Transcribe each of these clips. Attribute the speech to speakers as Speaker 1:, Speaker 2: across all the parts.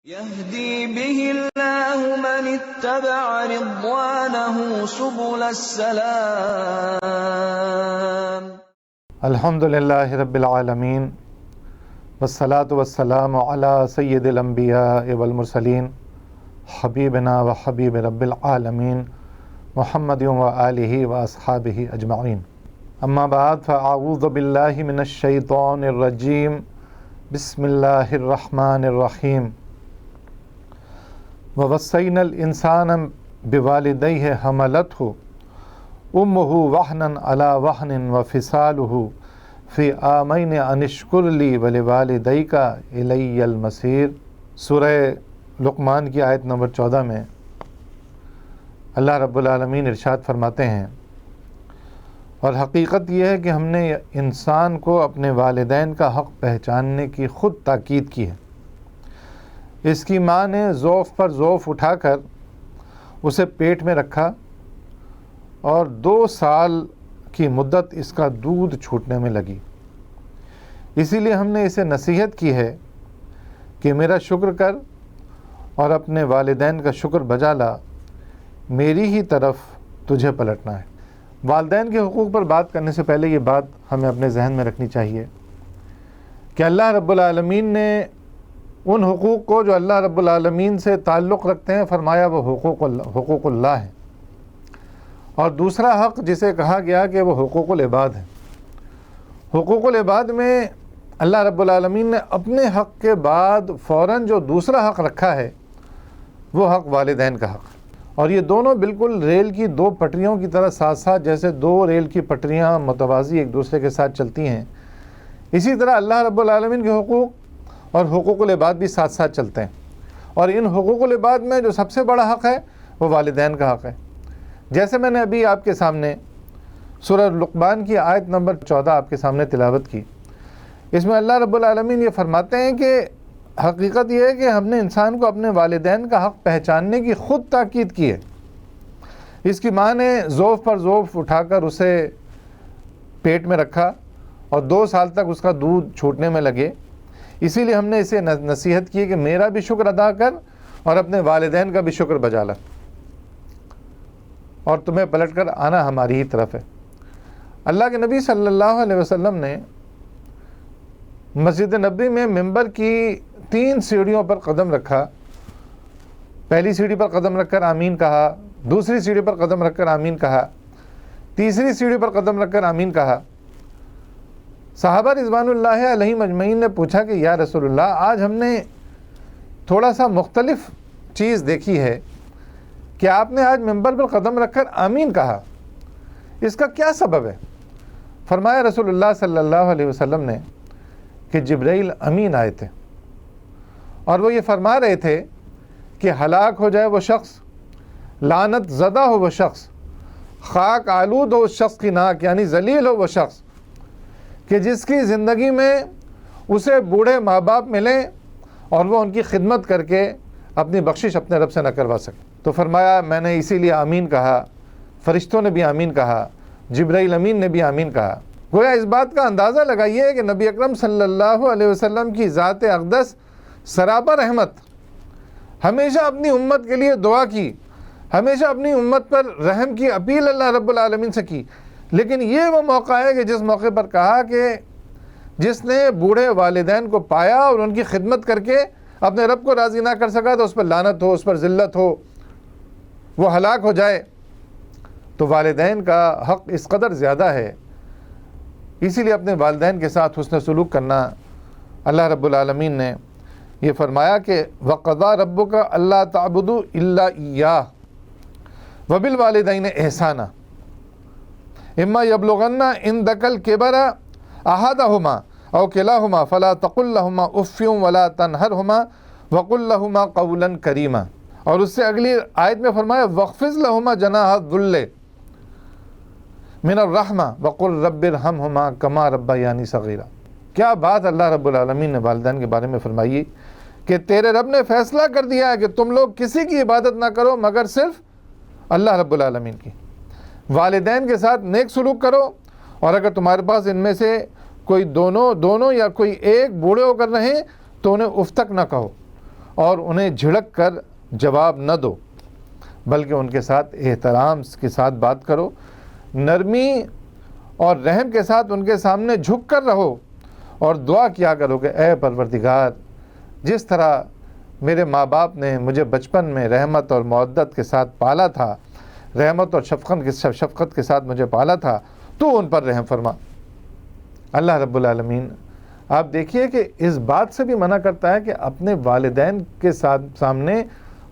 Speaker 1: يهدي به الله من اتبع رضوانه سبل السلام.
Speaker 2: الحمد للہ رب العالمین والصلاة والسلام علی سید الانبیاء والمرسلین حبیبنا و حبیب رب العالمین محمد و آلہ و اصحابہ اجمعین. اما بعد فاعوذ باللہ من الشیطان الرجیم. بسم اللہ الرحمن الرحیم. ووصینا الانسان بوالدیہ حملتہ امہ وہنا علی وہن وفصالہ فی عامین ان اشکر لی ولوالدیک الی المصیر. سورہ لقمان کی آیت نمبر 14 میں اللہ رب العالمین ارشاد فرماتے ہیں، اور حقیقت یہ ہے کہ ہم نے انسان کو اپنے والدین کا حق پہچاننے کی خود تاکید کی ہے. اس کی ماں نے ضعف پر ضعف اٹھا کر اسے پیٹ میں رکھا اور 2 سال کی مدت اس کا دودھ چھوٹنے میں لگی. اسی لیے ہم نے اسے نصیحت کی ہے کہ میرا شکر کر اور اپنے والدین کا شکر بجا لا، میری ہی طرف تجھے پلٹنا ہے. والدین کے حقوق پر بات کرنے سے پہلے یہ بات ہمیں اپنے ذہن میں رکھنی چاہیے کہ اللہ رب العالمین نے ان حقوق کو جو اللہ رب العالمین سے تعلق رکھتے ہیں فرمایا وہ حقوق اللہ ہیں، اور دوسرا حق جسے کہا گیا کہ وہ حقوق العباد ہے. حقوق العباد میں اللہ رب العالمین نے اپنے حق کے بعد فوراً جو دوسرا حق رکھا ہے وہ حق والدین کا حق. اور یہ دونوں بالکل ریل کی 2 پٹریوں کی طرح ساتھ ساتھ، جیسے 2 ریل کی پٹریاں متوازی ایک دوسرے کے ساتھ چلتی ہیں، اسی طرح اللہ رب العالمین کے حقوق اور حقوق العباد بھی ساتھ ساتھ چلتے ہیں. اور ان حقوق العباد میں جو سب سے بڑا حق ہے وہ والدین کا حق ہے. جیسے میں نے ابھی آپ کے سامنے سورہ لقمان کی آیت نمبر 14 آپ کے سامنے تلاوت کی، اس میں اللہ رب العالمین یہ فرماتے ہیں کہ حقیقت یہ ہے کہ ہم نے انسان کو اپنے والدین کا حق پہچاننے کی خود تاکید کی ہے. اس کی ماں نے ضعف پر ضعف اٹھا کر اسے پیٹ میں رکھا اور 2 سال تک اس کا دودھ چھوٹنے میں لگے. اسی لیے ہم نے اسے نصیحت کی کہ میرا بھی شکر ادا کر اور اپنے والدین کا بھی شکر بجا لا، اور تمہیں پلٹ کر آنا ہماری ہی طرف ہے. اللہ کے نبی صلی اللہ علیہ وسلم نے مسجد نبوی میں ممبر کی 3 سیڑھیوں پر قدم رکھا. پہلی سیڑھی پر قدم رکھ کر آمین کہا، دوسری سیڑھی پر قدم رکھ کر آمین کہا، تیسری سیڑھی پر قدم رکھ کر آمین کہا. صحابہ رضوان اللہ علیہم اجمعین نے پوچھا کہ یا رسول اللہ، آج ہم نے تھوڑا سا مختلف چیز دیکھی ہے کہ آپ نے آج ممبر پر قدم رکھ کر آمین کہا، اس کا کیا سبب ہے؟ فرمایا رسول اللہ صلی اللہ علیہ وسلم نے کہ جبرائیل امین آئے تھے اور وہ یہ فرما رہے تھے کہ ہلاک ہو جائے وہ شخص، لعنت زدہ ہو وہ شخص، خاک آلود ہو اس شخص کی ناک، یعنی ذلیل ہو وہ شخص کہ جس کی زندگی میں اسے بوڑھے ماں باپ ملیں اور وہ ان کی خدمت کر کے اپنی بخشش اپنے رب سے نہ کروا سکے. تو فرمایا میں نے اسی لیے آمین کہا، فرشتوں نے بھی آمین کہا، جبرائیل امین نے بھی آمین کہا. گویا اس بات کا اندازہ لگائیے کہ نبی اکرم صلی اللہ علیہ وسلم کی ذات اقدس سراپا رحمت، ہمیشہ اپنی امت کے لیے دعا کی، ہمیشہ اپنی امت پر رحم کی اپیل اللہ رب العالمین سے کی. لیکن یہ وہ موقع ہے کہ جس موقع پر کہا کہ جس نے بوڑھے والدین کو پایا اور ان کی خدمت کر کے اپنے رب کو راضی نہ کر سکا تو اس پر لعنت ہو، اس پر ذلت ہو، وہ ہلاک ہو جائے. تو والدین کا حق اس قدر زیادہ ہے، اسی لیے اپنے والدین کے ساتھ حسن سلوک کرنا. اللہ رب العالمین نے یہ فرمایا کہ وَقَضَىٰ رَبُّكَ أَلَّا تَعْبُدُوا إِلَّا إِيَّاهُ وَبِالْوَالِدَيْنِ إِحْسَانًا إِمَّا يَبْلُغَنَّ عِندَكَ الْكِبَرَ أَحَدُهُمَا أَوْ كِلَاهُمَا فَلَا تَقُل لَّهُمَا أُفٍّ وَلَا تَنْهَرْهُمَا وَقُل لَّهُمَا قَوْلًا كَرِيمًا. اور اس سے اگلی آیت میں فرمایا وَاخْفِضْ لَهُمَا جَنَاحَ الذُّلِّ مِنَ الرَّحْمَةِ وَقُل رَّبِّ ارْحَمْهُمَا كَمَا رَبَّيَانِي صَغِيرًا. کیا بات اللہ رب العالمین نے والدین کے بارے میں فرمائی کہ تیرے رب نے فیصلہ کر دیا ہے کہ تم لوگ کسی کی عبادت نہ کرو مگر صرف اللہ رب العالمین کی. والدین کے ساتھ نیک سلوک کرو، اور اگر تمہارے پاس ان میں سے کوئی دونوں یا کوئی ایک بوڑھے ہو کر رہیں تو انہیں اف تک نہ کہو، اور انہیں جھڑک کر جواب نہ دو، بلکہ ان کے ساتھ احترام کے ساتھ بات کرو، نرمی اور رحم کے ساتھ ان کے سامنے جھک کر رہو، اور دعا کیا کرو کہ اے پروردگار، جس طرح میرے ماں باپ نے مجھے بچپن میں رحمت اور مودت کے ساتھ پالا تھا، رحمت اور شفقت کے ساتھ مجھے پالا تھا، تو ان پر رحم فرما۔ اللہ رب العالمین آپ دیکھیے کہ اس بات سے بھی منع کرتا ہے کہ اپنے والدین کے سامنے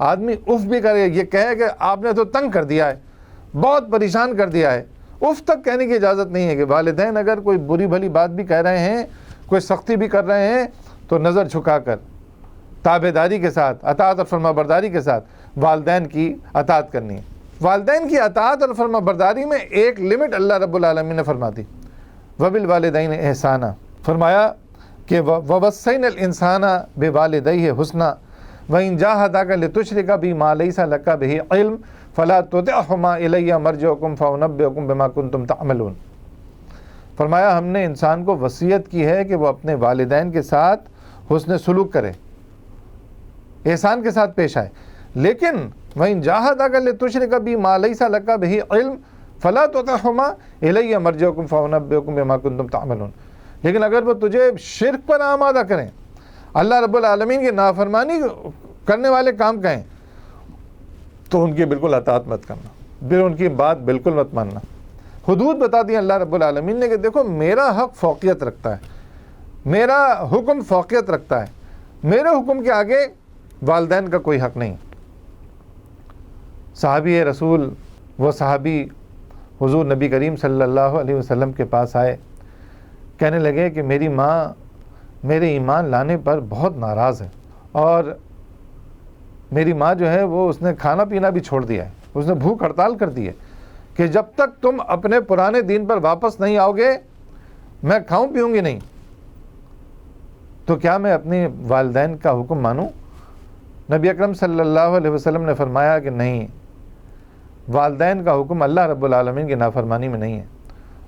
Speaker 2: آدمی اف بھی کرے، یہ کہے کہ آپ نے تو تنگ کر دیا ہے، بہت پریشان کر دیا ہے، اف تک کہنے کی اجازت نہیں ہے۔ کہ والدین اگر کوئی بری بھلی بات بھی کہہ رہے ہیں، کوئی سختی بھی کر رہے ہیں، تو نظر جھکا کر تابعداری کے ساتھ، اطاعت اور فرما برداری کے ساتھ والدین کی اطاعت کرنی ہے۔ والدین کی اطاعت اور فرما برداری میں ایک لمٹ اللہ رب العالمین نے فرما دی، وبالوالدین احسانا، فرمایا کہ ووصینا الانسان بوالدیہ حسنا وان جاہداک لتشرک بی ما لیس لک بہ علم فلا تطعہما الی مرجعکم فانبئکم بما کنتم تعملون۔ فرمایا ہم نے انسان کو وصیت کی ہے کہ وہ اپنے والدین کے ساتھ حسن سلوک کرے، احسان کے ساتھ پیش آئے، لیکن وَإِن جَاهَدَاكَ لِتُشْرِكَ بِي مَا لَيْسَ لَكَ بِهِ عِلْمٌ فَلَا تُطِعْهُمَا إِلَيَّ مَرْجِعُكُمْ فَأُنَبِّئُكُم بِمَا كُنتُمْ تَعْمَلُونَ۔ لیکن اگر وہ تجھے شرک پر آمادہ کریں، اللہ رب العالمین کی نافرمانی کرنے والے کام کہیں، تو ان کی بالکل اطاعت مت کرنا، پھر ان کی بات بالکل مت ماننا۔ حدود بتا دی اللہ رب العالمین نے کہ دیکھو میرا حق فوقیت رکھتا ہے، میرا حکم فوقیت رکھتا ہے، میرے حکم کے آگے والدین کا کوئی حق نہیں۔ صحابی رسول، وہ صحابی حضور نبی کریم صلی اللہ علیہ وسلم کے پاس آئے، کہنے لگے کہ میری ماں میرے ایمان لانے پر بہت ناراض ہے، اور میری ماں جو ہے وہ اس نے کھانا پینا بھی چھوڑ دیا ہے، اس نے بھوک ہڑتال کر دی ہے کہ جب تک تم اپنے پرانے دین پر واپس نہیں آؤ گے میں کھاؤں پیوں گی نہیں۔ تو کیا میں اپنی والدین کا حکم مانوں؟ نبی اکرم صلی اللہ علیہ وسلم نے فرمایا کہ نہیں، والدین کا حکم اللہ رب العالمین کی نافرمانی میں نہیں ہے،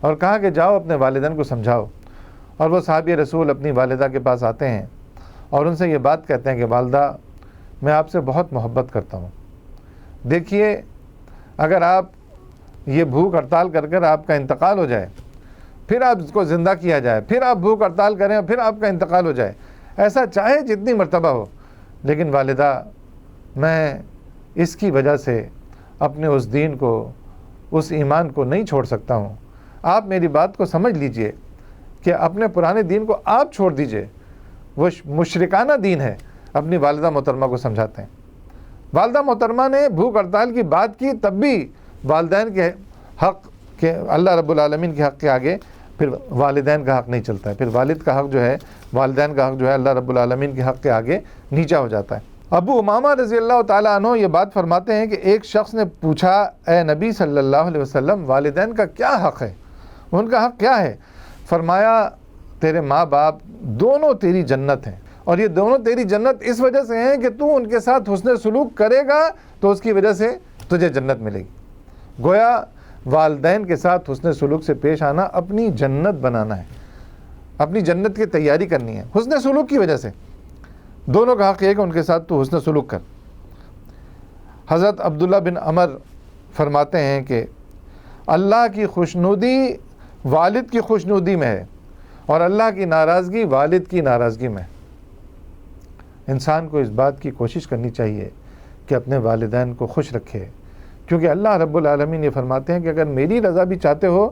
Speaker 2: اور کہا کہ جاؤ اپنے والدین کو سمجھاؤ۔ اور وہ صحابی رسول اپنی والدہ کے پاس آتے ہیں اور ان سے یہ بات کہتے ہیں کہ والدہ میں آپ سے بہت محبت کرتا ہوں، دیکھیے اگر آپ یہ بھوک ہڑتال کر کر آپ کا انتقال ہو جائے، پھر آپ اس کو زندہ کیا جائے، پھر آپ بھوک ہڑتال کریں، پھر آپ کا انتقال ہو جائے، ایسا چاہے جتنی مرتبہ ہو، لیکن والدہ میں اس کی وجہ سے اپنے اس دین کو، اس ایمان کو نہیں چھوڑ سکتا ہوں۔ آپ میری بات کو سمجھ لیجئے کہ اپنے پرانے دین کو آپ چھوڑ دیجئے، وہ مشرکانہ دین ہے۔ اپنی والدہ محترمہ کو سمجھاتے ہیں۔ والدہ محترمہ نے بھوک ہڑتال کی بات کی، تب بھی والدین کے حق کے، اللہ رب العالمین کے حق کے آگے پھر والدین کا حق نہیں چلتا ہے، پھر والد کا حق جو ہے، والدین کا حق جو ہے اللہ رب العالمین کے حق کے آگے نیچا ہو جاتا ہے۔ ابو امامہ رضی اللہ تعالیٰ عنہ یہ بات فرماتے ہیں کہ ایک شخص نے پوچھا، اے نبی صلی اللہ علیہ وسلم، والدین کا کیا حق ہے، ان کا حق کیا ہے؟ فرمایا تیرے ماں باپ دونوں تیری جنت ہیں، اور یہ دونوں تیری جنت اس وجہ سے ہیں کہ تو ان کے ساتھ حسن سلوک کرے گا تو اس کی وجہ سے تجھے جنت ملے گی۔ گویا والدین کے ساتھ حسن سلوک سے پیش آنا اپنی جنت بنانا ہے، اپنی جنت کی تیاری کرنی ہے حسن سلوک کی وجہ سے۔ دونوں کا حق یہ ہے کہ ان کے ساتھ تو حسن سلوک کر۔ حضرت عبداللہ بن عمر فرماتے ہیں کہ اللہ کی خوشنودی والد کی خوشنودی میں ہے، اور اللہ کی ناراضگی والد کی ناراضگی میں ہے۔ انسان کو اس بات کی کوشش کرنی چاہیے کہ اپنے والدین کو خوش رکھے، کیونکہ اللہ رب العالمین یہ فرماتے ہیں کہ اگر میری رضا بھی چاہتے ہو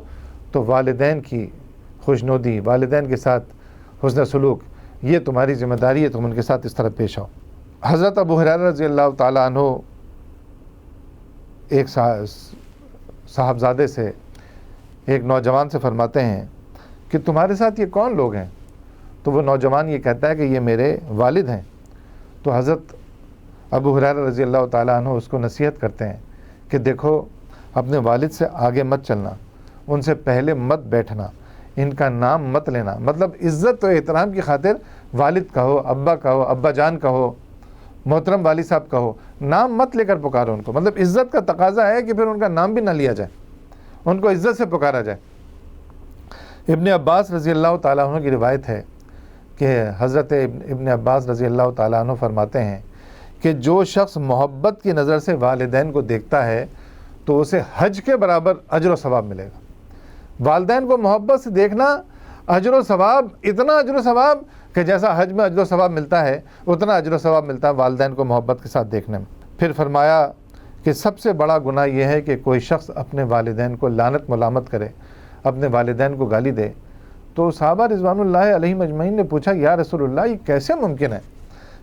Speaker 2: تو والدین کی خوشنودی، والدین کے ساتھ حسن سلوک، یہ تمہاری ذمہ داری ہے، تم ان کے ساتھ اس طرح پیش آؤ۔ حضرت ابو ہریرہ رضی اللہ تعالیٰ عنہ ایک صاحبزادے سے، ایک نوجوان سے فرماتے ہیں کہ تمہارے ساتھ یہ کون لوگ ہیں؟ تو وہ نوجوان یہ کہتا ہے کہ یہ میرے والد ہیں۔ تو حضرت ابو ہریرہ رضی اللہ تعالیٰ عنہ اس کو نصیحت کرتے ہیں کہ دیکھو اپنے والد سے آگے مت چلنا، ان سے پہلے مت بیٹھنا، ان کا نام مت لینا، مطلب عزت و احترام کی خاطر والد کہو، ابا جان کہو، محترم والد صاحب کہو، نام مت لے کر پکارو ان کو، مطلب عزت کا تقاضا ہے کہ پھر ان کا نام بھی نہ لیا جائے، ان کو عزت سے پکارا جائے۔ ابن عباس رضی اللہ تعالیٰ عنہ کی روایت ہے کہ حضرت ابن عباس رضی اللہ تعالیٰ عنہ فرماتے ہیں کہ جو شخص محبت کی نظر سے والدین کو دیکھتا ہے تو اسے حج کے برابر اجر و ثواب ملے گا۔ والدین کو محبت سے دیکھنا، اجر و ثواب، اتنا اجر و ثواب کہ جیسا حج میں اجر و ثواب ملتا ہے اتنا اجر و ثواب ملتا ہے والدین کو محبت کے ساتھ دیکھنے میں۔ پھر فرمایا کہ سب سے بڑا گناہ یہ ہے کہ کوئی شخص اپنے والدین کو لعنت ملامت کرے، اپنے والدین کو گالی دے۔ تو صحابہ رضوان اللہ علیہم اجمعین نے پوچھا یا رسول اللہ یہ کیسے ممکن ہے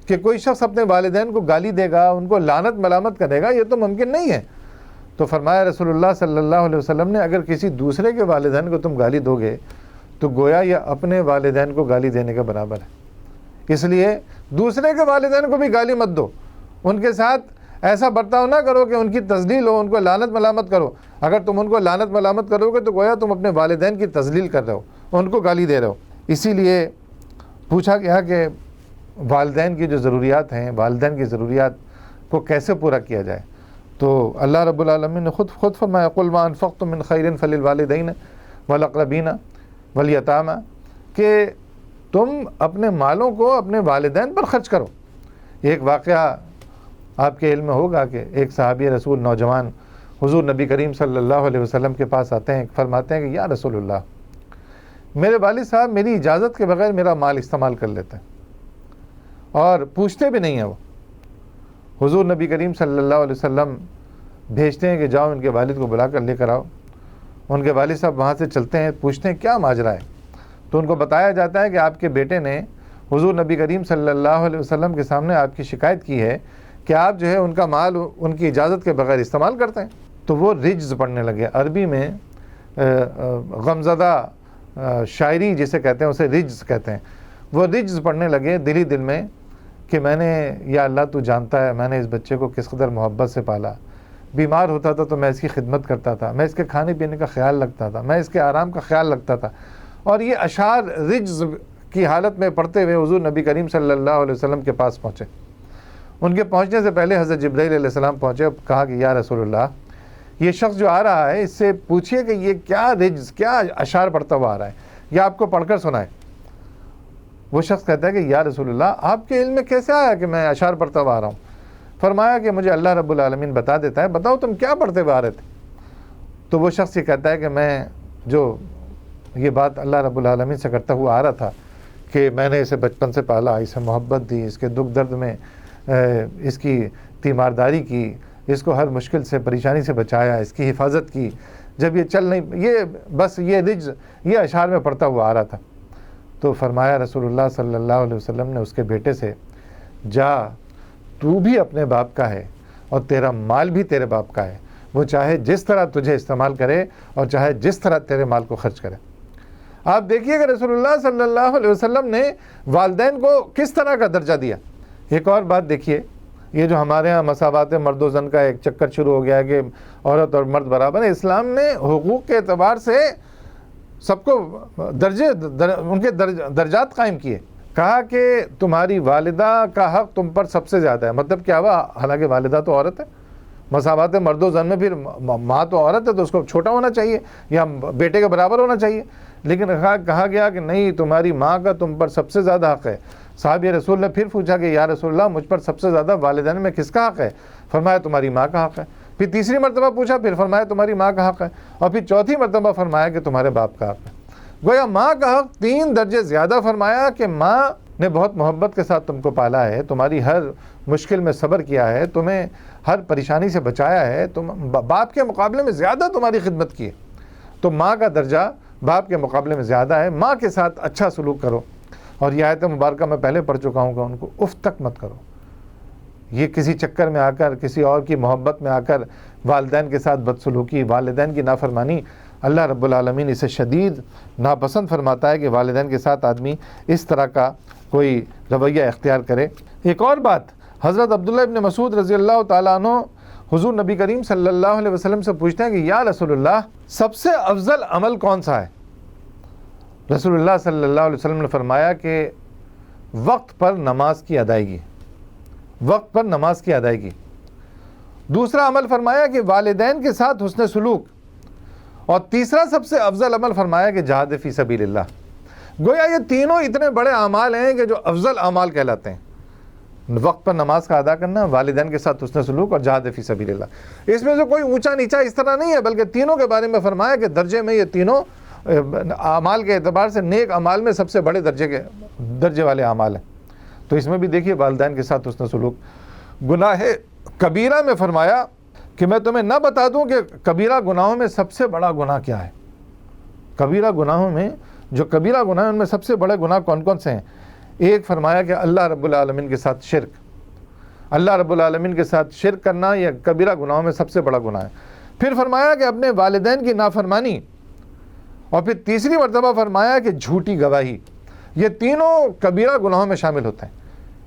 Speaker 2: کہ کوئی شخص اپنے والدین کو گالی دے گا، ان کو لعنت ملامت کرے گا، یہ تو ممکن نہیں ہے۔ تو فرمایا رسول اللہ صلی اللہ علیہ وسلم نے اگر کسی دوسرے کے والدین کو تم گالی دو گے تو گویا یہ اپنے والدین کو گالی دینے کے برابر ہے۔ اس لیے دوسرے کے والدین کو بھی گالی مت دو، ان کے ساتھ ایسا برتاؤ نہ کرو کہ ان کی تذلیل ہو، ان کو لعنت ملامت کرو۔ اگر تم ان کو لعنت ملامت کرو گے تو گویا تم اپنے والدین کی تذلیل کر رہے ہو، ان کو گالی دے رہے ہو۔ اسی لیے پوچھا گیا کہ والدین کی جو ضروریات ہیں، والدین کی ضروریات کو کیسے پورا کیا جائے۔ تو اللہ رب العالمین نے خود فرمایا قُلْ مَا أَنفَقْتُم مِّن خَيْرٍ فَلِلْوَالِدَيْنِ وَالْأَقْرَبِينَ وَالْيَتَامَى، کہ تم اپنے مالوں کو اپنے والدین پر خرچ کرو۔ ایک واقعہ آپ کے علم میں ہوگا کہ ایک صحابی رسول نوجوان حضور نبی کریم صلی اللہ علیہ وسلم کے پاس آتے ہیں، فرماتے ہیں کہ یا رسول اللہ میرے والد صاحب میری اجازت کے بغیر میرا مال استعمال کر لیتے ہیں اور پوچھتے بھی نہیں ہیں۔ وہ حضور نبی کریم صلی اللہ علیہ وسلم بھیجتے ہیں کہ جاؤ ان کے والد کو بلا کر لے کر آؤ۔ ان کے والد صاحب وہاں سے چلتے ہیں، پوچھتے ہیں کیا ماجرا ہے۔ تو ان کو بتایا جاتا ہے کہ آپ کے بیٹے نے حضور نبی کریم صلی اللہ علیہ وسلم کے سامنے آپ کی شکایت کی ہے کہ آپ جو ہے ان کا مال ان کی اجازت کے بغیر استعمال کرتے ہیں۔ تو وہ رجز پڑھنے لگے، عربی میں غمزدہ شاعری جسے کہتے ہیں اسے رجز کہتے ہیں۔ وہ رجز پڑھنے لگے دل ہی دل میں کہ میں نے، یا اللہ تو جانتا ہے میں نے اس بچے کو کس قدر محبت سے پالا، بیمار ہوتا تھا تو میں اس کی خدمت کرتا تھا، میں اس کے کھانے پینے کا خیال رکھتا تھا، میں اس کے آرام کا خیال رکھتا تھا۔ اور یہ اشعار رجز کی حالت میں پڑھتے ہوئے حضور نبی کریم صلی اللہ علیہ وسلم کے پاس پہنچے۔ ان کے پہنچنے سے پہلے حضرت جبرائیل علیہ السلام پہنچے اور کہا کہ یا رسول اللہ یہ شخص جو آ رہا ہے اس سے پوچھئے کہ یہ کیا رجز، کیا اشعار پڑھتا ہوا آ رہا ہے، یا آپ کو پڑھ کر سنائے۔ وہ شخص کہتا ہے کہ یا رسول اللہ آپ کے علم میں کیسے آیا کہ میں اشعار پڑھتا ہوا آ رہا ہوں؟ فرمایا کہ مجھے اللہ رب العالمین بتا دیتا ہے، بتاؤ تم کیا پڑھتے ہوئے آ رہے تھے؟ تو وہ شخص یہ کہتا ہے کہ میں جو یہ بات اللہ رب العالمین سے کرتا ہوا آ رہا تھا کہ میں نے اسے بچپن سے پالا، اسے محبت دی، اس کے دکھ درد میں اس کی تیمارداری کی، اس کو ہر مشکل سے پریشانی سے بچایا، اس کی حفاظت کی، جب یہ چل نہیں، یہ بس یہ رجز یہ اشعار میں پڑھتا ہوا آ رہا تھا۔ تو فرمایا رسول اللہ صلی اللہ علیہ وسلم نے اس کے بیٹے سے، جا تو بھی اپنے باپ کا ہے اور تیرا مال بھی تیرے باپ کا ہے، وہ چاہے جس طرح تجھے استعمال کرے اور چاہے جس طرح تیرے مال کو خرچ کرے۔ آپ دیکھیے کہ رسول اللہ صلی اللہ علیہ وسلم نے والدین کو کس طرح کا درجہ دیا۔ ایک اور بات دیکھیے، یہ جو ہمارے ہاں مساوات مرد و زن کا ایک چکر شروع ہو گیا ہے کہ عورت اور مرد برابر ہے، اسلام نے حقوق کے اعتبار سے سب کو ان کے درجات قائم کیے۔ کہا کہ تمہاری والدہ کا حق تم پر سب سے زیادہ ہے۔ مطلب کیا ہوا؟ حالانکہ والدہ تو عورت ہے، مساوات مرد و زن میں پھر ماں تو عورت ہے تو اس کو چھوٹا ہونا چاہیے یا بیٹے کے برابر ہونا چاہیے، لیکن کہا گیا کہ نہیں، تمہاری ماں کا تم پر سب سے زیادہ حق ہے۔ صحابی رسول نے پھر پوچھا کہ یا رسول اللہ مجھ پر سب سے زیادہ والدین میں کس کا حق ہے؟ فرمایا تمہاری ماں کا حق ہے۔ پھر تیسری مرتبہ پوچھا، پھر فرمایا تمہاری ماں کا حق ہے، اور پھر چوتھی مرتبہ فرمایا کہ تمہارے باپ کا حق ہے۔ گویا ماں کا حق 3 درجے زیادہ فرمایا کہ ماں نے بہت محبت کے ساتھ تم کو پالا ہے، تمہاری ہر مشکل میں صبر کیا ہے، تمہیں ہر پریشانی سے بچایا ہے، تم باپ کے مقابلے میں زیادہ تمہاری خدمت کی ہے، تو ماں کا درجہ باپ کے مقابلے میں زیادہ ہے۔ ماں کے ساتھ اچھا سلوک کرو، اور یہ آیت مبارکہ میں پہلے پڑھ چکا ہوں کہ ان کو اف تک مت کرو۔ یہ کسی چکر میں آ کر، کسی اور کی محبت میں آ کر والدین کے ساتھ بدسلوکی، والدین کی نافرمانی، اللہ رب العالمین اسے شدید ناپسند فرماتا ہے کہ والدین کے ساتھ آدمی اس طرح کا کوئی رویہ اختیار کرے۔ ایک اور بات، حضرت عبداللہ ابن مسعود رضی اللہ تعالیٰ عنہ حضور نبی کریم صلی اللہ علیہ وسلم سے پوچھتے ہیں کہ یا رسول اللہ سب سے افضل عمل کون سا ہے؟ رسول اللہ صلی اللہ علیہ وسلم نے فرمایا کہ وقت پر نماز کی ادائیگی، وقت پر نماز کی ادائیگی۔ دوسرا عمل فرمایا کہ والدین کے ساتھ حسن سلوک، اور تیسرا سب سے افضل عمل فرمایا کہ جہاد فی سبیل اللہ۔ گویا یہ تینوں اتنے بڑے اعمال ہیں کہ جو افضل اعمال کہلاتے ہیں۔ وقت پر نماز کا ادا کرنا، والدین کے ساتھ حسن سلوک اور جہاد فی سبیل اللہ۔ اس میں سے کوئی اونچا نیچا اس طرح نہیں ہے، بلکہ تینوں کے بارے میں فرمایا کہ درجے میں یہ تینوں اعمال کے اعتبار سے نیک اعمال میں سب سے بڑے درجے والے اعمال ہیں۔ تو اس میں بھی دیکھیے والدین کے ساتھ حسن سلوک۔ گناہ کبیرہ میں فرمایا کہ میں تمہیں نہ بتا دوں کہ کبیرہ گناہوں میں سب سے بڑا گناہ کیا ہے۔ کبیرہ گناہوں میں جو کبیرہ گناہ ہیں ان میں سب سے بڑے گناہ کون کون سے ہیں؟ ایک فرمایا کہ اللہ رب العالمین کے ساتھ شرک، اللہ رب العالمین کے ساتھ شرک کرنا یہ کبیرہ گناہوں میں سب سے بڑا گناہ ہے۔ پھر فرمایا کہ اپنے والدین کی نافرمانی، اور پھر تیسری مرتبہ فرمایا کہ جھوٹی گواہی۔ یہ تینوں کبیرہ گناہوں میں شامل ہوتے ہیں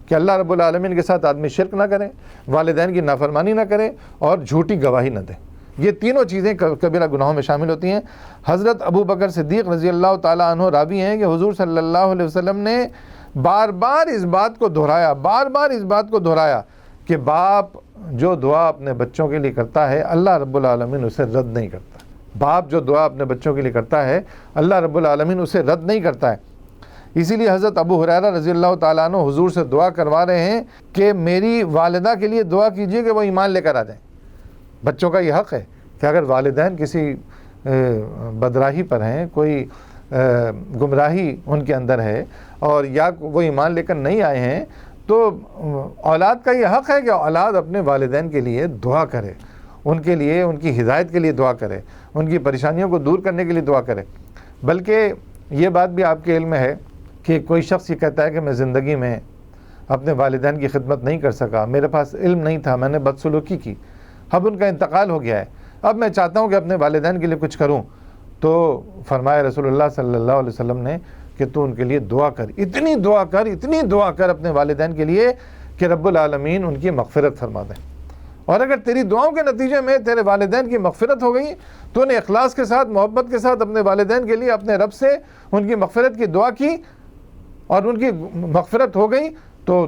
Speaker 2: کہ اللہ رب العالمین کے ساتھ آدمی شرک نہ کرے، والدین کی نافرمانی نہ کرے اور جھوٹی گواہی نہ دے۔ یہ تینوں چیزیں کبیرہ گناہوں میں شامل ہوتی ہیں۔ حضرت ابو بکر صدیق رضی اللہ تعالیٰ عنہ راوی ہیں کہ حضور صلی اللہ علیہ وسلم نے بار بار اس بات کو دہرایا کہ باپ جو دعا اپنے بچوں کے لیے کرتا ہے اللہ رب العالمین اسے رد نہیں کرتا۔ باپ جو دعا اپنے بچوں کے لیے کرتا ہے اللہ رب العالمین اسے رد نہیں کرتا ہے۔ اسی لیے حضرت ابو ہریرہ رضی اللہ تعالیٰ عنہ حضور سے دعا کروا رہے ہیں کہ میری والدہ کے لیے دعا کیجئے کہ وہ ایمان لے کر آ جائیں۔ بچوں کا یہ حق ہے کہ اگر والدین کسی بدراہی پر ہیں، کوئی گمراہی ان کے اندر ہے اور یا وہ ایمان لے کر نہیں آئے ہیں، تو اولاد کا یہ حق ہے کہ اولاد اپنے والدین کے لیے دعا کرے، ان کے لیے، ان کی ہدایت کے لیے دعا کرے، ان کی پریشانیوں کو دور کرنے کے لیے دعا کرے۔ بلکہ یہ بات بھی آپ کے علم میں ہے کہ کوئی شخص یہ کہتا ہے کہ میں زندگی میں اپنے والدین کی خدمت نہیں کر سکا، میرے پاس علم نہیں تھا، میں نے بدسلوکی کی، اب ان کا انتقال ہو گیا ہے، اب میں چاہتا ہوں کہ اپنے والدین کے لیے کچھ کروں۔ تو فرمایا رسول اللہ صلی اللہ علیہ وسلم نے کہ تو ان کے لیے دعا کر، اتنی دعا کر اپنے والدین کے لیے کہ رب العالمین ان کی مغفرت فرما دیں۔ اور اگر تیری دعاؤں کے نتیجے میں تیرے والدین کی مغفرت ہو گئی، تو نے اخلاص کے ساتھ، محبت کے ساتھ اپنے والدین کے لیے اپنے رب سے ان کی مغفرت کی دعا کی اور ان کی مغفرت ہو گئی، تو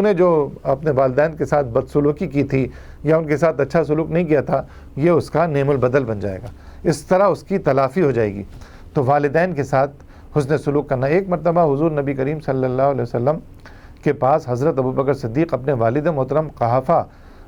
Speaker 2: نے جو اپنے والدین کے ساتھ بدسلوکی کی تھی یا ان کے ساتھ اچھا سلوک نہیں کیا تھا، یہ اس کا نعم البدل بن جائے گا، اس طرح اس کی تلافی ہو جائے گی۔ تو والدین کے ساتھ حسن سلوک کرنا۔ ایک مرتبہ حضور نبی کریم صلی اللہ علیہ وسلم کے پاس حضرت ابو بکر صدیق اپنے والد محترم قحافہ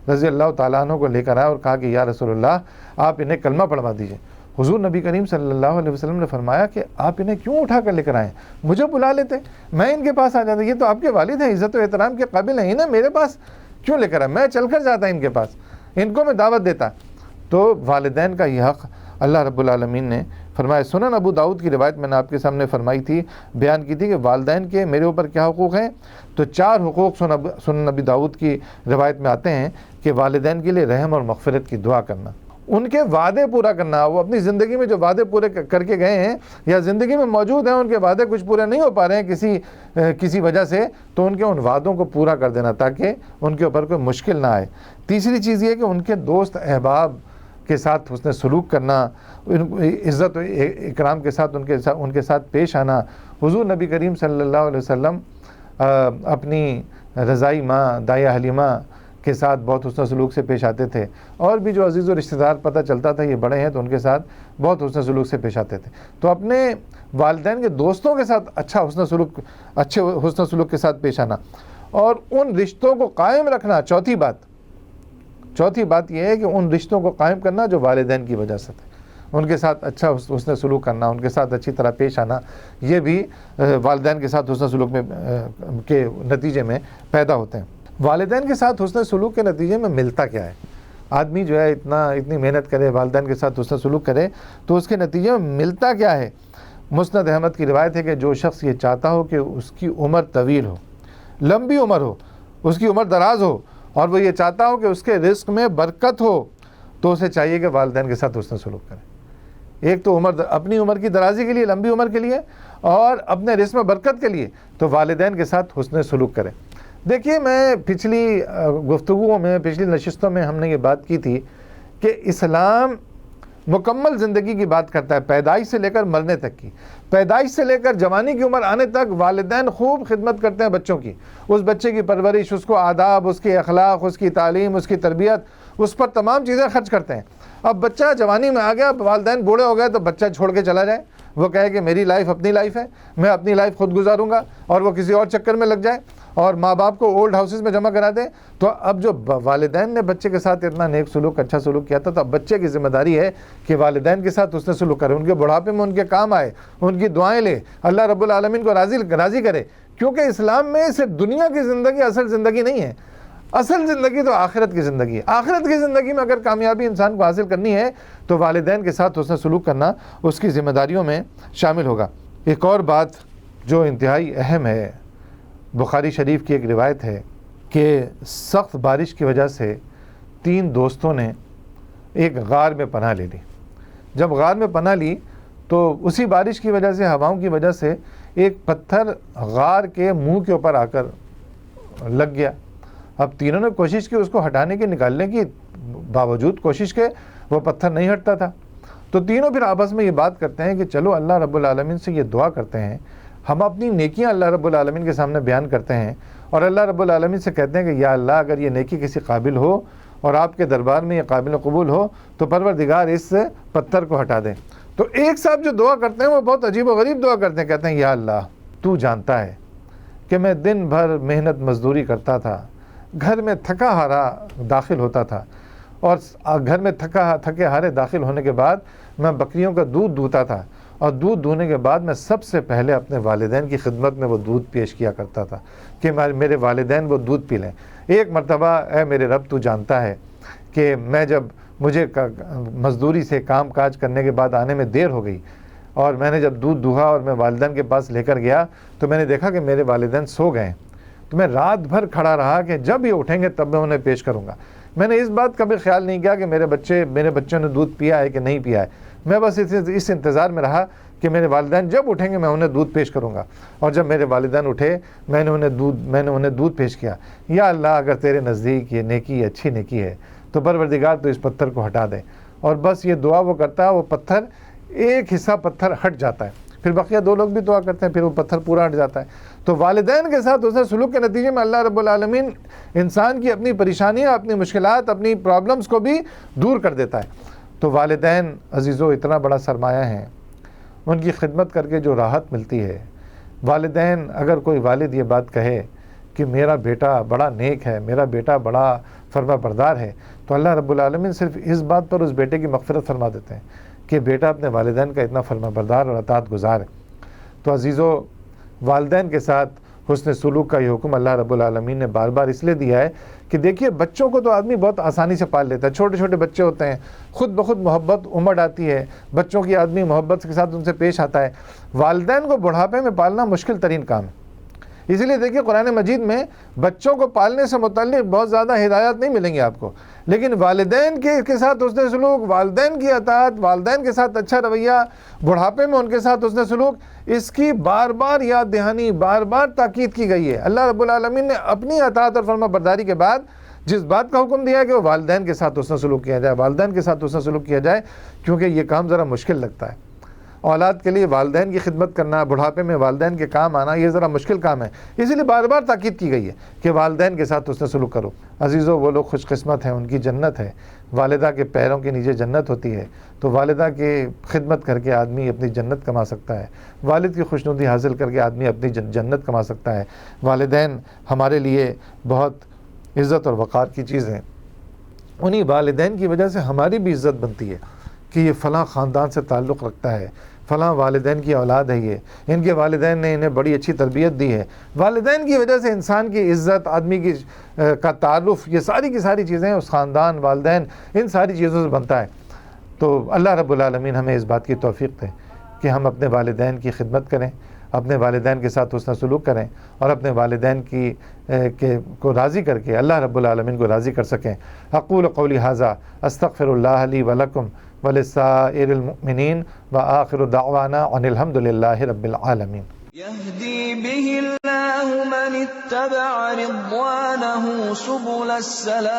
Speaker 2: رضی اللہ تعالیٰ عنہ کو لے کر آئے اور کہا کہ یا رسول اللہ آپ انہیں کلمہ پڑھوا دیجئے۔ حضور نبی کریم صلی اللہ علیہ وسلم نے فرمایا کہ آپ انہیں کیوں اٹھا کر لے کر آئیں، مجھے بلا لیتے، میں ان کے پاس آ جاتا، یہ تو آپ کے والد ہیں، عزت و احترام کے قابل ہیں نا، میرے پاس کیوں لے کر آئے، میں چل کر جاتا ان کے پاس، ان کو میں دعوت دیتا۔ تو والدین کا یہ حق اللہ رب العالمین نے فرمایا۔ سنن ابو داؤد کی روایت میں نے آپ کے سامنے فرمائی تھی، بیان کی تھی کہ والدین کے میرے اوپر کیا حقوق ہیں، تو 4 حقوق سنن ابی داؤد کی روایت میں آتے ہیں کہ والدین کے لیے رحم اور مغفرت کی دعا کرنا، ان کے وعدے پورا کرنا، وہ اپنی زندگی میں جو وعدے پورے کر کے گئے ہیں یا زندگی میں موجود ہیں، ان کے وعدے کچھ پورے نہیں ہو پا رہے ہیں کسی وجہ سے، تو ان کے ان وعدوں کو پورا کر دینا تاکہ ان کے اوپر کوئی مشکل نہ آئے۔ تیسری چیز یہ کہ ان کے دوست احباب کے ساتھ حسن سلوک کرنا، عزت و اکرام کے ساتھ ان کے ساتھ پیش آنا۔ حضور نبی کریم صلی اللہ علیہ وسلم اپنی رضائی ماں دائیہ حلیمہ کے ساتھ بہت حسن سلوک سے پیش آتے تھے، اور بھی جو عزیز و رشتہ دار پتہ چلتا تھا یہ بڑے ہیں تو ان کے ساتھ بہت حسن سلوک سے پیش آتے تھے۔ تو اپنے والدین کے دوستوں کے ساتھ اچھے حسن سلوک کے ساتھ پیش آنا اور ان رشتوں کو قائم رکھنا۔ چوتھی بات یہ ہے کہ ان رشتوں کو قائم کرنا جو والدین کی وجہ سے تھے، ان کے ساتھ اچھا حسن سلوک کرنا، ان کے ساتھ اچھی طرح پیش آنا، یہ بھی والدین کے ساتھ حسن سلوک کے نتیجے میں پیدا ہوتے ہیں۔ والدین کے ساتھ حسن سلوک کے نتیجے میں ملتا کیا ہے؟ آدمی جو ہے اتنی محنت کرے، والدین کے ساتھ حسن سلوک کرے، تو اس کے نتیجے میں ملتا کیا ہے؟ مسند احمد کی روایت ہے کہ جو شخص یہ چاہتا ہو کہ اس کی عمر طویل ہو، لمبی عمر ہو، اس کی عمر دراز ہو، اور وہ یہ چاہتا ہو کہ اس کے رزق میں برکت ہو، تو اسے چاہیے کہ والدین کے ساتھ حسن سلوک کرے۔ ایک تو اپنی عمر کی درازی کے لیے، لمبی عمر کے لیے، اور اپنے رزق میں برکت کے لیے تو والدین کے ساتھ حسن سلوک کرے۔ دیکھیے، میں پچھلی گفتگوؤں میں، پچھلی نشستوں میں ہم نے یہ بات کی تھی کہ اسلام مکمل زندگی کی بات کرتا ہے، پیدائش سے لے کر مرنے تک کی، پیدائش سے لے کر جوانی کی عمر آنے تک والدین خوب خدمت کرتے ہیں بچوں کی، اس بچے کی پرورش، اس کو آداب، اس کے اخلاق، اس کی تعلیم، اس کی تربیت، اس پر تمام چیزیں خرچ کرتے ہیں۔ اب بچہ جوانی میں آ گیا، والدین بوڑھے ہو گئے تو بچہ چھوڑ کے چلا جائے، وہ کہے کہ میری لائف اپنی لائف ہے، میں اپنی لائف خود گزاروں گا، اور وہ کسی اور چکر میں لگ جائے، اور ماں باپ کو اولڈ ہاؤسز میں جمع کرا دیں، تو اب جو والدین نے بچے کے ساتھ اتنا نیک سلوک، اچھا سلوک کیا تھا، تو اب بچے کی ذمہ داری ہے کہ والدین کے ساتھ اس نے سلوک کرے، ان کے بڑھاپے میں ان کے کام آئے، ان کی دعائیں لے، اللہ رب العالمین کو راضی کرے. کیونکہ اسلام میں صرف دنیا کی زندگی اصل زندگی نہیں ہے، اصل زندگی تو آخرت کی زندگی ہے. آخرت کی زندگی میں اگر کامیابی انسان کو حاصل کرنی ہے تو والدین کے ساتھ حسن سلوک کرنا اس کی ذمہ داریوں میں شامل ہوگا. ایک اور بات جو انتہائی اہم ہے، بخاری شریف کی ایک روایت ہے کہ سخت بارش کی وجہ سے 3 دوستوں نے ایک غار میں پناہ لے لی. جب غار میں پناہ لی تو اسی بارش کی وجہ سے، ہواؤں کی وجہ سے ایک پتھر غار کے منہ کے اوپر آ کر لگ گیا. اب تینوں نے کوشش کی اس کو ہٹانے کی، نکالنے کی، باوجود کوشش کے وہ پتھر نہیں ہٹتا تھا. تو تینوں پھر آپس میں یہ بات کرتے ہیں کہ چلو اللہ رب العالمین سے یہ دعا کرتے ہیں، ہم اپنی نیکیاں اللہ رب العالمین کے سامنے بیان کرتے ہیں اور اللہ رب العالمین سے کہتے ہیں کہ یا اللہ اگر یہ نیکی کسی قابل ہو اور آپ کے دربار میں یہ قابل قبول ہو تو پروردگار اس پتھر کو ہٹا دیں. تو ایک صاحب جو دعا کرتے ہیں وہ بہت عجیب و غریب دعا کرتے ہیں، کہتے ہیں یا اللہ تو جانتا ہے کہ میں دن بھر محنت مزدوری کرتا تھا، گھر میں تھکا ہارا داخل ہوتا تھا، اور گھر میں تھکے ہارے داخل ہونے کے بعد میں بکریوں کا دودھ دھوتا تھا، اور دودھ دھونے کے بعد میں سب سے پہلے اپنے والدین کی خدمت میں وہ دودھ پیش کیا کرتا تھا کہ میرے والدین وہ دودھ پی لیں. ایک مرتبہ اے میرے رب تو جانتا ہے کہ میں جب مجھے مزدوری سے کام کاج کرنے کے بعد آنے میں دیر ہو گئی اور میں نے جب دودھ دھوہا اور میں والدین کے پاس لے کر گیا تو میں نے دیکھا کہ میرے والدین سو گئے. تو میں رات بھر کھڑا رہا کہ جب یہ اٹھیں گے تب میں انہیں پیش کروں گا. میں نے اس بات کا بھی خیال نہیں کیا کہ میرے بچوں نے دودھ پیا ہے کہ نہیں پیا ہے. میں بس اس انتظار میں رہا کہ میرے والدین جب اٹھیں گے میں انہیں دودھ پیش کروں گا. اور جب میرے والدین اٹھے میں نے انہیں دودھ پیش کیا. یا اللہ اگر تیرے نزدیک یہ نیکی اچھی نیکی ہے تو پروردگار تو اس پتھر کو ہٹا دے. اور بس یہ دعا وہ کرتا ہے، وہ پتھر ایک حصہ پتھر ہٹ جاتا ہے، پھر بقیہ 2 لوگ بھی دعا کرتے ہیں، پھر وہ پتھر پورا ہٹ جاتا ہے. تو والدین کے ساتھ اس نے سلوک کے نتیجے میں اللہ رب العالمین انسان کی اپنی پریشانیاں، اپنی مشکلات، اپنی پرابلمز کو بھی دور کر دیتا ہے. تو والدین عزیزو اتنا بڑا سرمایہ ہیں، ان کی خدمت کر کے جو راحت ملتی ہے. والدین، اگر کوئی والد یہ بات کہے کہ میرا بیٹا بڑا نیک ہے، میرا بیٹا بڑا فرما بردار ہے، تو اللہ رب العالمین صرف اس بات پر اس بیٹے کی مغفرت فرما دیتے ہیں کہ بیٹا اپنے والدین کا اتنا فرما بردار اور اطاعت گزار ہے. تو عزیزو، والدین کے ساتھ حسن سلوک کا یہ حکم اللہ رب العالمین نے بار بار اس لیے دیا ہے کہ دیکھیے بچوں کو تو آدمی بہت آسانی سے پال لیتا ہے. چھوٹے چھوٹے بچے ہوتے ہیں، خود بخود محبت امڑ آتی ہے، بچوں کی آدمی محبت کے ساتھ ان سے پیش آتا ہے. والدین کو بڑھاپے میں پالنا مشکل ترین کام ہے. اسی لیے دیکھیے قرآن مجید میں بچوں کو پالنے سے متعلق بہت زیادہ ہدایات نہیں ملیں گی آپ کو، لیکن والدین کے ساتھ حسن سلوک، والدین کی اطاعت، والدین کے ساتھ اچھا رویہ، بڑھاپے میں ان کے ساتھ حسن سلوک، اس کی بار بار یاد دہانی، بار بار تاکید کی گئی ہے. اللہ رب العالمین نے اپنی اطاعت اور فرما برداری کے بعد جس بات کا حکم دیا ہے کہ وہ والدین کے ساتھ حسن سلوک کیا جائے، والدین کے ساتھ حسن سلوک کیا جائے، کیونکہ یہ کام ذرا مشکل لگتا ہے. اولاد کے لیے والدین کی خدمت کرنا، بڑھاپے میں والدین کے کام آنا، یہ ذرا مشکل کام ہے. اسی لیے بار بار تاکید کی گئی ہے کہ والدین کے ساتھ حسن سلوک کرو. عزیزو، وہ لوگ خوش قسمت ہیں، ان کی جنت ہے. والدہ کے پیروں کے نیچے جنت ہوتی ہے. تو والدہ کی خدمت کر کے آدمی اپنی جنت کما سکتا ہے، والد کی خوشنودی حاصل کر کے آدمی اپنی جنت کما سکتا ہے. والدین ہمارے لیے بہت عزت اور وقار کی چیز ہیں. انہی والدین کی وجہ سے ہماری بھی عزت بنتی ہے کہ یہ فلاں خاندان سے تعلق رکھتا ہے، فلاں والدین کی اولاد ہے، یہ ان کے والدین نے انہیں بڑی اچھی تربیت دی ہے. والدین کی وجہ سے انسان کی عزت، آدمی کی کا تعارف، یہ ساری کی ساری چیزیں اس خاندان، والدین، ان ساری چیزوں سے بنتا ہے. تو اللہ رب العالمین ہمیں اس بات کی توفیق دے کہ ہم اپنے والدین کی خدمت کریں، اپنے والدین کے ساتھ حسن سلوک کریں اور اپنے والدین کو راضی کر کے اللہ رب العالمین کو راضی کر سکیں. اقول قولی ھذا استغفر اللہ لی ولکم ولسائر المؤمنین وآخر دعوانا ان الحمد للہ رب العالمین.
Speaker 1: يهدي به الله من اتبع رضوانه سبل السلام